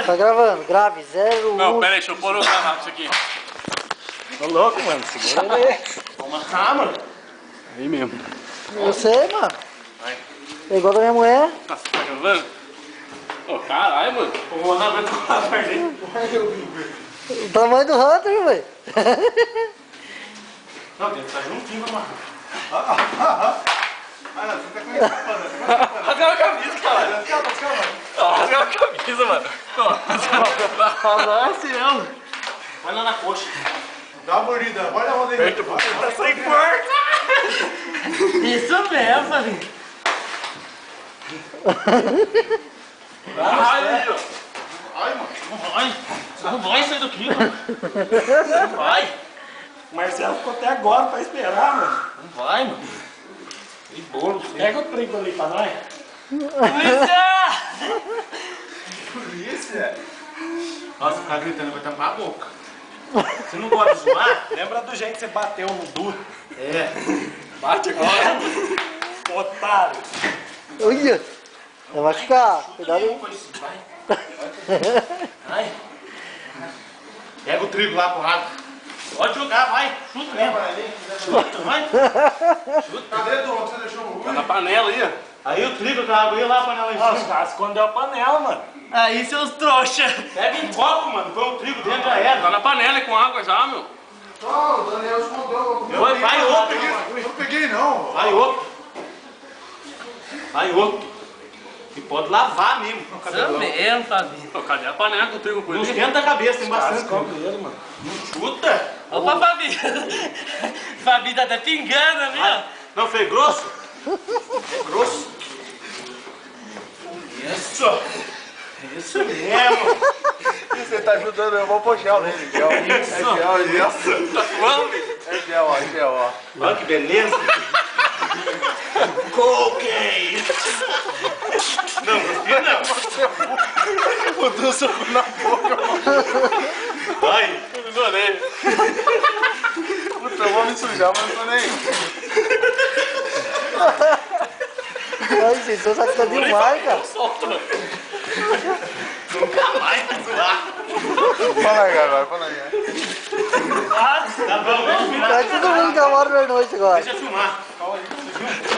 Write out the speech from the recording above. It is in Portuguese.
gravando? Tá gravando, grave, 0, 1. Não, pera aí, deixa eu pôr o gravar isso aqui. Tô louco, mano. Segura ele aí. Vamos marcar, mano. Aí mesmo. Eu sei, mano. Vai. É igual da minha mulher. Nossa, tá gravando? Ô, caralho, mano. Eu vou andar muito com a perna. O tamanho do Hunter, velho. Não, tem que estar juntinho, mano. Olha, você tá com isso. Rasga a camisa, caralho. Rasga a camisa, mano. Nossa, não. Vai lá na coxa. Dá uma mordida, olha a roda aí. Perto, pô. Tá sem força. Isso mesmo, Fabinho. Ai, ó. Ai, mano. Não vai sair daqui, mano. Não vai. O Marcelo ficou até agora pra esperar, mano. Não vai, mano. E bolo, filho. Pega o trinco ali pra nós. Polícia? Nossa, ficar gritando vai tampar a boca. Você não gosta de zoar? Lembra do jeito que você bateu no duro? É. Bate agora. Otário. Olha. Vai machucar. Cuidado aí. Vai. Pega o trigo lá pro rato. Pode jogar, vai. Chuta mesmo. Chuta, vai. Cadê, Dom? Você deixou o Tá na panela aí, ó. Aí o trigo com a água ia lá a panela em cima. Nossa, cara, escondeu a panela, mano. Aí, seus trouxa. Pega em copo, mano. Põe o trigo dentro já era. Tá na panela e com água já, meu. Não, o Daniel escondeu. Vai outro. Eu não peguei, não. Vai outro. Vai outro. E pode lavar mesmo. Isso mesmo, Fabinho. Pô, cadê a panela com o trigo com Não ele? esquenta a cabeça, tem bastante dele, mano. Não chuta. Opa, Fabinho. Fabinho tá até pingando ali, ó. Não, foi grosso? É grosso. Isso. Isso mesmo. Você tá ajudando, eu vou pôr gel nele. Gel. É gel, é gel. Tá suando, bicho? É gel, ó, gel, ó. Olha que beleza. Coquei. Não, não. Eu dei um soco na boca, mano. Vai. Eu me adorei. Puta, eu vou me sujar, mas não tô nem aí. Ai, gente, você sabe que tá demais, cara. Eu solto, mano. Nunca mais zoar. Fala aí agora, fala aí. Tá bom, vamos virar. Tá todo mundo que é uma hora da noite agora. Deixa eu filmar. Calma aí. Você viu?